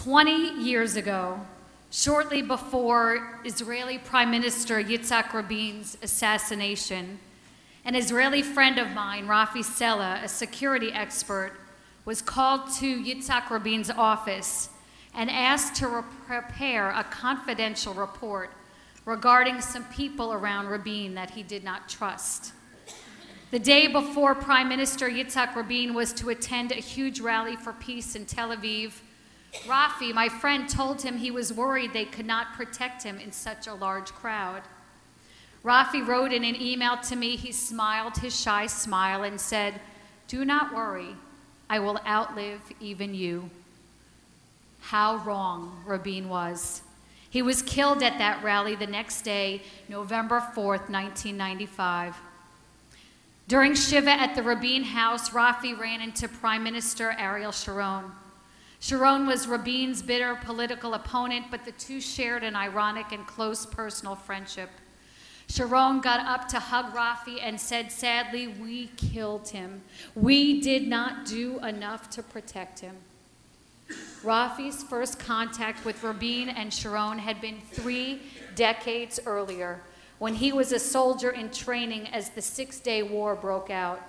20 years ago, shortly before Israeli Prime Minister Yitzhak Rabin's assassination, an Israeli friend of mine, Rafi Sella, a security expert, was called to Yitzhak Rabin's office and asked to prepare a confidential report regarding some people around Rabin that he did not trust. The day before Prime Minister Yitzhak Rabin was to attend a huge rally for peace in Tel Aviv, Rafi, my friend, told him he was worried they could not protect him in such a large crowd. Rafi wrote in an email to me, he smiled his shy smile and said, "Do not worry, I will outlive even you." How wrong Rabin was. He was killed at that rally the next day, November 4th, 1995. During Shiva at the Rabin house, Rafi ran into Prime Minister Ariel Sharon. Sharon was Rabin's bitter political opponent, but the two shared an ironic and close personal friendship. Sharon got up to hug Rafi and said, "Sadly, we killed him. We did not do enough to protect him." Rafi's first contact with Rabin and Sharon had been 3 decades earlier, when he was a soldier in training as the Six-Day War broke out.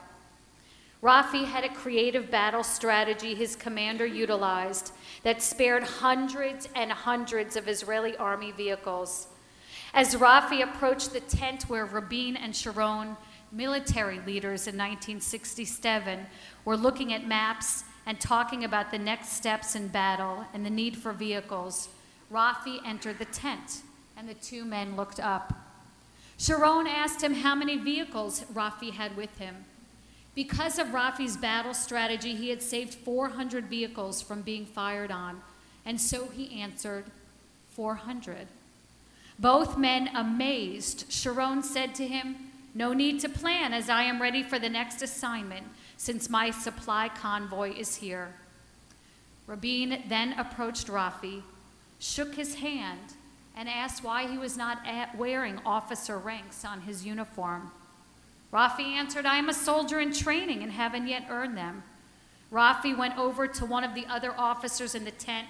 Rafi had a creative battle strategy his commander utilized that spared hundreds and hundreds of Israeli army vehicles. As Rafi approached the tent where Rabin and Sharon, military leaders in 1967, were looking at maps and talking about the next steps in battle and the need for vehicles, Rafi entered the tent, and the two men looked up. Sharon asked him how many vehicles Rafi had with him. Because of Rafi's battle strategy, he had saved 400 vehicles from being fired on, and so he answered, 400. Both men amazed, Sharon said to him, "No need to plan, as I am ready for the next assignment, since my supply convoy is here." Rabin then approached Rafi, shook his hand, and asked why he was not wearing officer ranks on his uniform. Rafi answered, "I am a soldier in training and haven't yet earned them." Rafi went over to one of the other officers in the tent,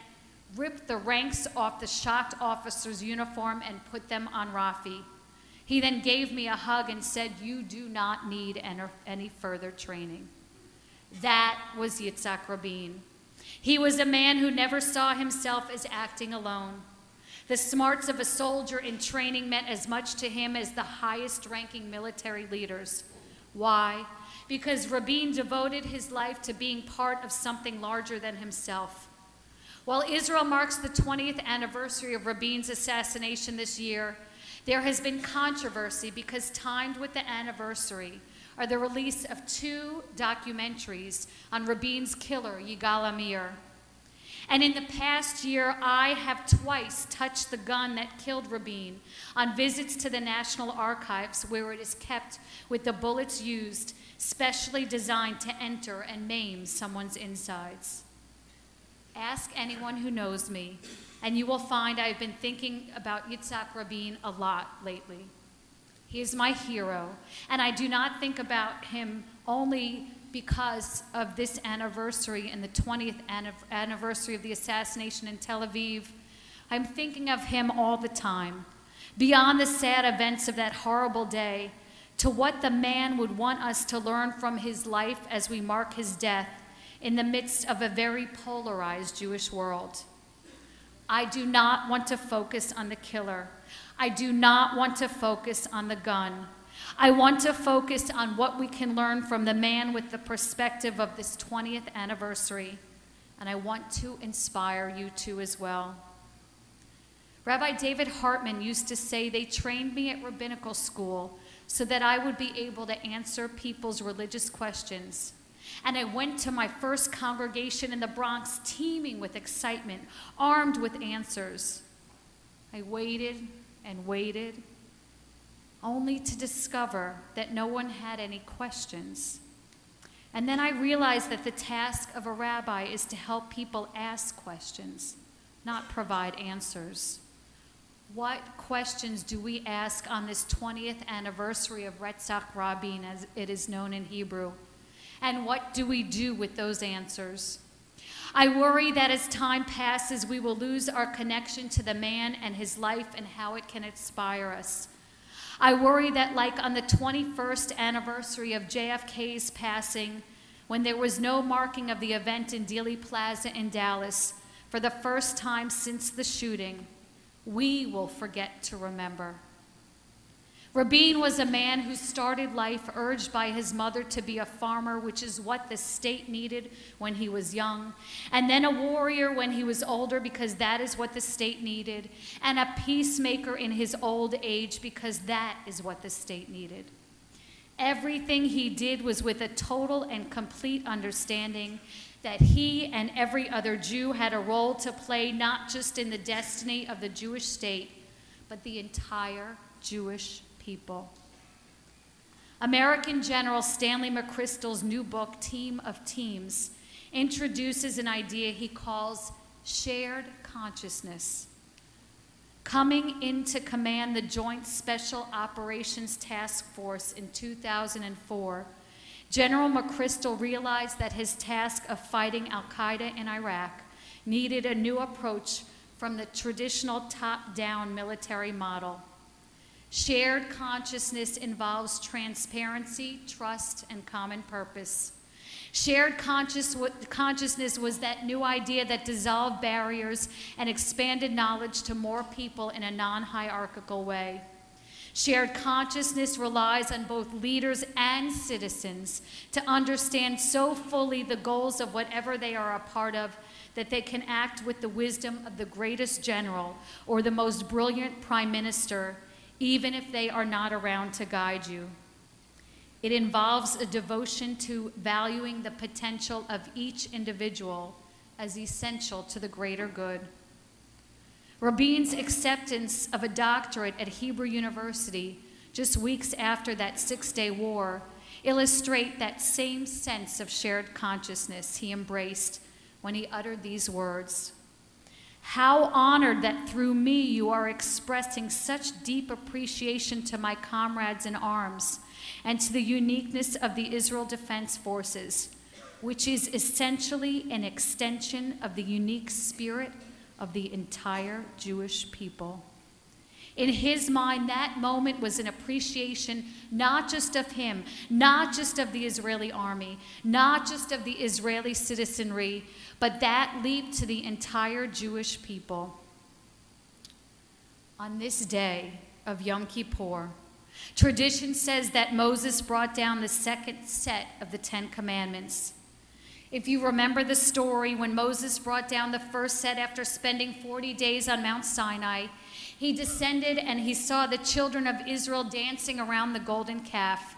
ripped the ranks off the shocked officer's uniform and put them on Rafi. He then gave me a hug and said, "You do not need any further training." That was Yitzhak Rabin. He was a man who never saw himself as acting alone. The smarts of a soldier in training meant as much to him as the highest-ranking military leaders. Why? Because Rabin devoted his life to being part of something larger than himself. While Israel marks the 20th anniversary of Rabin's assassination this year, there has been controversy because timed with the anniversary are the release of 2 documentaries on Rabin's killer, Yigal Amir. And in the past year, I have twice touched the gun that killed Rabin on visits to the National Archives, where it is kept with the bullets used, specially designed to enter and maim someone's insides. Ask anyone who knows me, and you will find I've been thinking about Yitzhak Rabin a lot lately. He is my hero, and I do not think about him only because of this anniversary and the 20th anniversary of the assassination in Tel Aviv. I'm thinking of him all the time, beyond the sad events of that horrible day, to what the man would want us to learn from his life as we mark his death in the midst of a very polarized Jewish world. I do not want to focus on the killer. I do not want to focus on the gun. I want to focus on what we can learn from the man with the perspective of this 20th anniversary, and I want to inspire you too as well. Rabbi David Hartman used to say, "They trained me at rabbinical school so that I would be able to answer people's religious questions. And I went to my first congregation in the Bronx teeming with excitement, armed with answers. I waited and waited, only to discover that no one had any questions. And then I realized that the task of a rabbi is to help people ask questions, not provide answers. What questions do we ask on this 20th anniversary of Retzach Rabin, as it is known in Hebrew? And what do we do with those answers? I worry that as time passes, we will lose our connection to the man and his life and how it can inspire us. I worry that like on the 21st anniversary of JFK's passing, when there was no marking of the event in Dealey Plaza in Dallas, for the first time since the shooting, we will forget to remember. Rabin was a man who started life urged by his mother to be a farmer, which is what the state needed when he was young, and then a warrior when he was older because that is what the state needed, and a peacemaker in his old age because that is what the state needed. Everything he did was with a total and complete understanding that he and every other Jew had a role to play, not just in the destiny of the Jewish state, but the entire Jewish people. American General Stanley McChrystal's new book, Team of Teams, introduces an idea he calls shared consciousness. Coming in to command the Joint Special Operations Task Force in 2004, General McChrystal realized that his task of fighting al-Qaeda in Iraq needed a new approach from the traditional top-down military model. Shared consciousness involves transparency, trust, and common purpose. Shared consciousness was that new idea that dissolved barriers and expanded knowledge to more people in a non-hierarchical way. Shared consciousness relies on both leaders and citizens to understand so fully the goals of whatever they are a part of that they can act with the wisdom of the greatest general or the most brilliant prime minister, even if they are not around to guide you. It involves a devotion to valuing the potential of each individual as essential to the greater good. Rabin's acceptance of a doctorate at Hebrew University just weeks after that Six-Day War illustrate that same sense of shared consciousness he embraced when he uttered these words. How honored that through me you are expressing such deep appreciation to my comrades in arms and to the uniqueness of the Israel Defense Forces, which is essentially an extension of the unique spirit of the entire Jewish people. In his mind, that moment was an appreciation not just of him, not just of the Israeli army, not just of the Israeli citizenry, but that leaped to the entire Jewish people. On this day of Yom Kippur, tradition says that Moses brought down the second set of the 10 Commandments. If you remember the story, when Moses brought down the first set after spending 40 days on Mount Sinai, he descended and he saw the children of Israel dancing around the golden calf.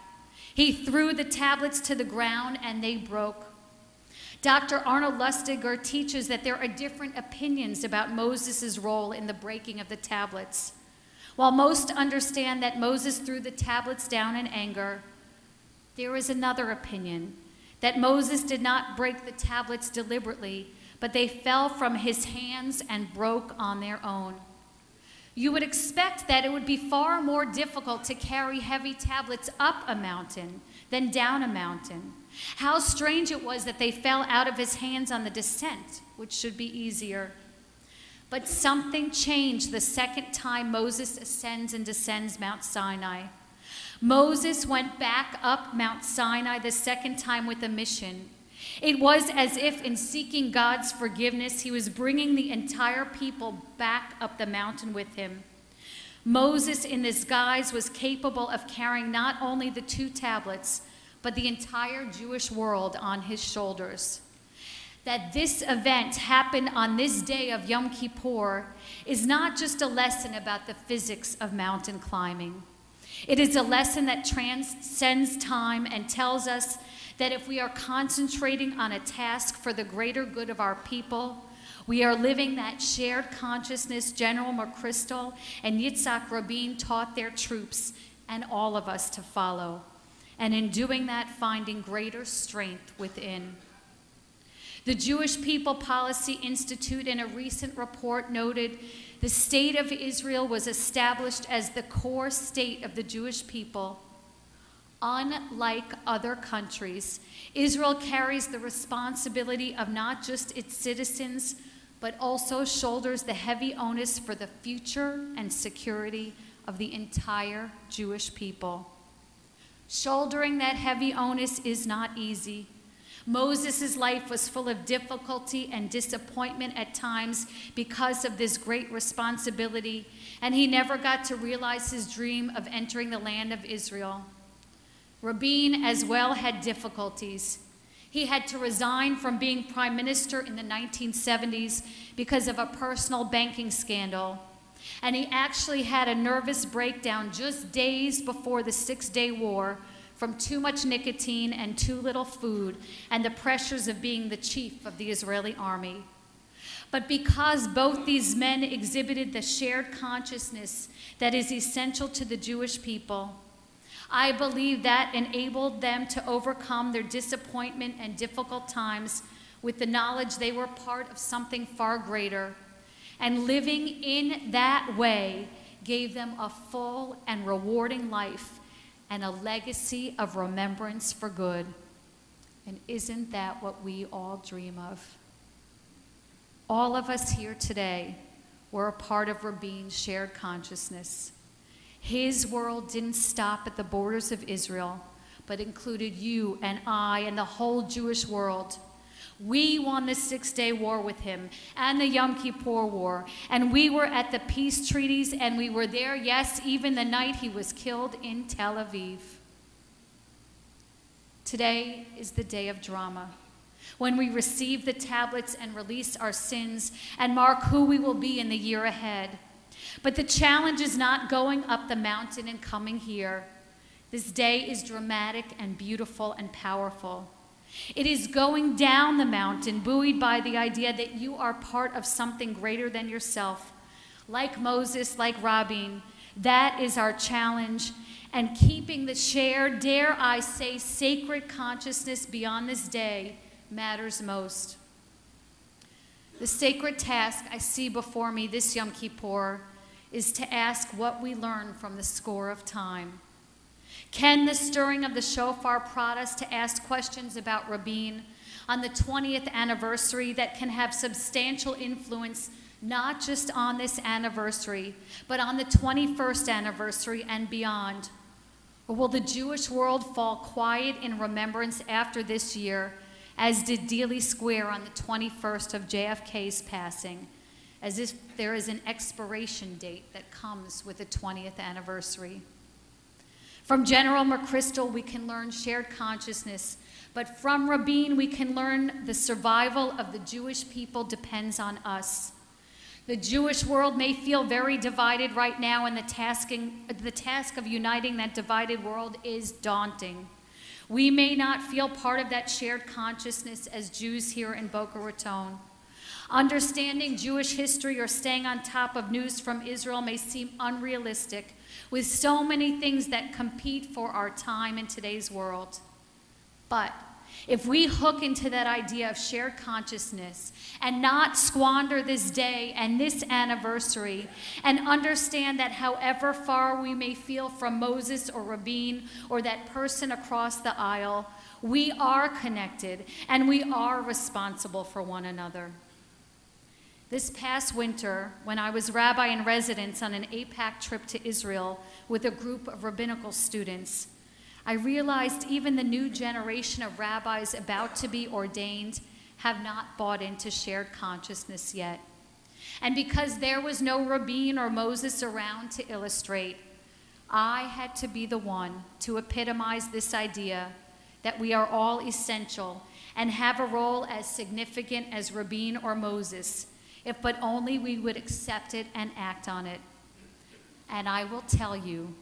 He threw the tablets to the ground and they broke. Dr. Arnold Lustiger teaches that there are different opinions about Moses' role in the breaking of the tablets. While most understand that Moses threw the tablets down in anger, there is another opinion, that Moses did not break the tablets deliberately, but they fell from his hands and broke on their own. You would expect that it would be far more difficult to carry heavy tablets up a mountain than down a mountain. How strange it was that they fell out of his hands on the descent, which should be easier. But something changed the second time Moses ascends and descends Mount Sinai. Moses went back up Mount Sinai the second time with a mission. It was as if in seeking God's forgiveness, he was bringing the entire people back up the mountain with him. Moses in this guise was capable of carrying not only the 2 tablets, but the entire Jewish world on his shoulders. That this event happened on this day of Yom Kippur is not just a lesson about the physics of mountain climbing. It is a lesson that transcends time and tells us that if we are concentrating on a task for the greater good of our people, we are living that shared consciousness General McChrystal and Yitzhak Rabin taught their troops and all of us to follow, and in doing that, finding greater strength within. The Jewish People Policy Institute in a recent report noted the state of Israel was established as the core state of the Jewish people Unlike other countries, Israel carries the responsibility of not just its citizens, but also shoulders the heavy onus for the future and security of the entire Jewish people. Shouldering that heavy onus is not easy. Moses' life was full of difficulty and disappointment at times because of this great responsibility, and he never got to realize his dream of entering the land of Israel. Rabin as well had difficulties. He had to resign from being prime minister in the 1970s because of a personal banking scandal. And he actually had a nervous breakdown just days before the Six-Day War from too much nicotine and too little food and the pressures of being the chief of the Israeli army. But because both these men exhibited the shared consciousness that is essential to the Jewish people, I believe that enabled them to overcome their disappointment and difficult times with the knowledge they were part of something far greater. And living in that way gave them a full and rewarding life and a legacy of remembrance for good. And isn't that what we all dream of? All of us here today were a part of Rabin's shared consciousness. His world didn't stop at the borders of Israel, but included you and I and the whole Jewish world. We won the Six-Day War with him and the Yom Kippur War, and we were at the peace treaties, and we were there, yes, even the night he was killed in Tel Aviv. Today is the day of drama, when we receive the tablets and release our sins and mark who we will be in the year ahead. But the challenge is not going up the mountain and coming here. This day is dramatic and beautiful and powerful. It is going down the mountain, buoyed by the idea that you are part of something greater than yourself. Like Moses, like Rabbi, that is our challenge. And keeping the shared, dare I say, sacred consciousness beyond this day matters most. The sacred task I see before me this Yom Kippur is to ask what we learn from the score of time. Can the stirring of the shofar prod us to ask questions about Rabin on the 20th anniversary that can have substantial influence not just on this anniversary, but on the 21st anniversary and beyond? Or will the Jewish world fall quiet in remembrance after this year, as did Dealey Square on the 21st of JFK's passing, as if there is an expiration date that comes with the 20th anniversary? From General McChrystal, we can learn shared consciousness, but from Rabin, we can learn the survival of the Jewish people depends on us. The Jewish world may feel very divided right now, and the task of uniting that divided world is daunting. We may not feel part of that shared consciousness as Jews here in Boca Raton. Understanding Jewish history or staying on top of news from Israel may seem unrealistic, with so many things that compete for our time in today's world. But if we hook into that idea of shared consciousness and not squander this day and this anniversary, and understand that however far we may feel from Moses or Rabin or that person across the aisle, we are connected and we are responsible for one another. This past winter, when I was rabbi in residence on an APAC trip to Israel with a group of rabbinical students, I realized even the new generation of rabbis about to be ordained have not bought into shared consciousness yet. And because there was no Rabin or Moses around to illustrate, I had to be the one to epitomize this idea that we are all essential and have a role as significant as Rabin or Moses, if but only we would accept it and act on it. And I will tell you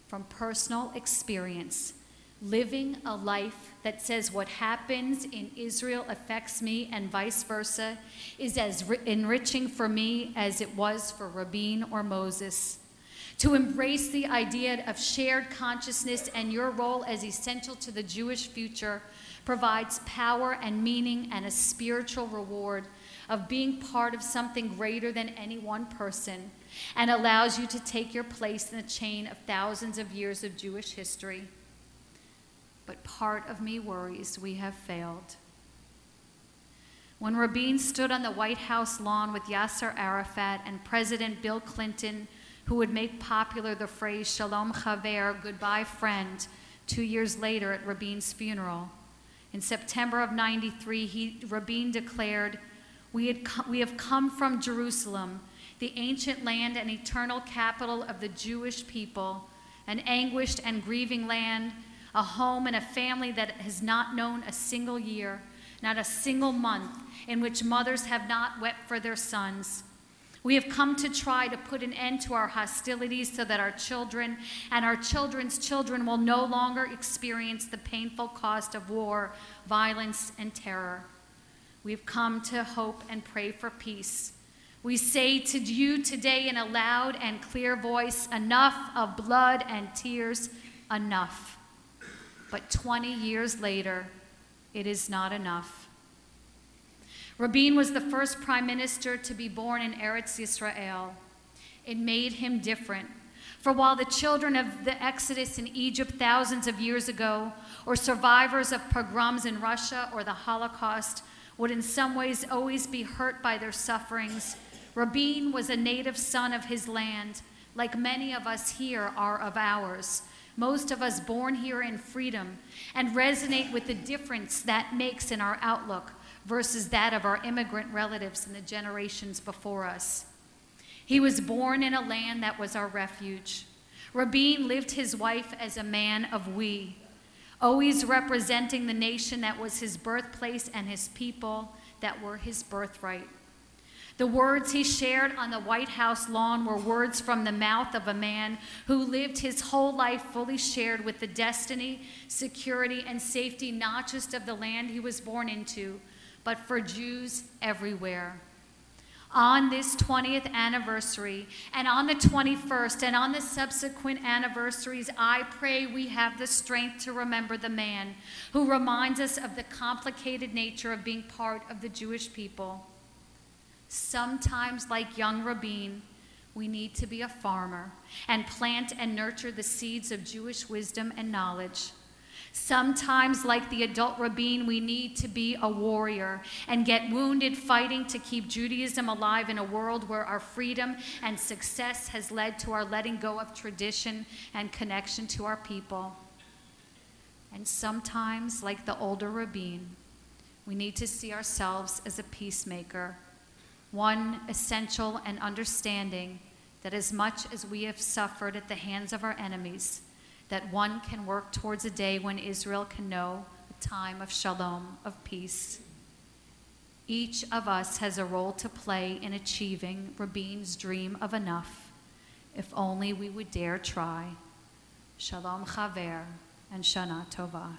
from personal experience, living a life that says what happens in Israel affects me and vice versa is as enriching for me as it was for Rabin or Moses. To embrace the idea of shared consciousness and your role as essential to the Jewish future provides power and meaning and a spiritual reward of being part of something greater than any one person, and allows you to take your place in the chain of thousands of years of Jewish history. but part of me worries we have failed. When Rabin stood on the White House lawn with Yasser Arafat and President Bill Clinton, who would make popular the phrase Shalom Chaver, goodbye friend, 2 years later at Rabin's funeral, in September of '93, Rabin declared, we have come from Jerusalem, the ancient land and eternal capital of the Jewish people, an anguished and grieving land, a home and a family that has not known a single year, not a single month, in which mothers have not wept for their sons. We have come to try to put an end to our hostilities so that our children and our children's children will no longer experience the painful cost of war, violence, and terror. We've come to hope and pray for peace. We say to you today in a loud and clear voice, enough of blood and tears, enough. But 20 years later, it is not enough. Rabin was the first prime minister to be born in Eretz Yisrael. It made him different. For while the children of the Exodus in Egypt thousands of years ago, or survivors of pogroms in Russia or the Holocaust, would in some ways always be hurt by their sufferings, Rabin was a native son of his land, like many of us here are of ours. Most of us born here in freedom, and resonate with the difference that makes in our outlook versus that of our immigrant relatives in the generations before us. He was born in a land that was our refuge. Rabin lived his life as a man of we, always representing the nation that was his birthplace and his people that were his birthright. The words he shared on the White House lawn were words from the mouth of a man who lived his whole life fully shared with the destiny, security, and safety not just of the land he was born into, but for Jews everywhere. On this 20th anniversary, and on the 21st, and on the subsequent anniversaries, I pray we have the strength to remember the man who reminds us of the complicated nature of being part of the Jewish people. Sometimes, like young Rabin, we need to be a farmer and plant and nurture the seeds of Jewish wisdom and knowledge. Sometimes, like the adult Rabin, we need to be a warrior and get wounded fighting to keep Judaism alive in a world where our freedom and success has led to our letting go of tradition and connection to our people. And sometimes, like the older Rabin, we need to see ourselves as a peacemaker, one essential and understanding that as much as we have suffered at the hands of our enemies, that one can work towards a day when Israel can know a time of shalom, of peace. Each of us has a role to play in achieving Rabin's dream of enough, if only we would dare try. Shalom Chaver and Shana Tova.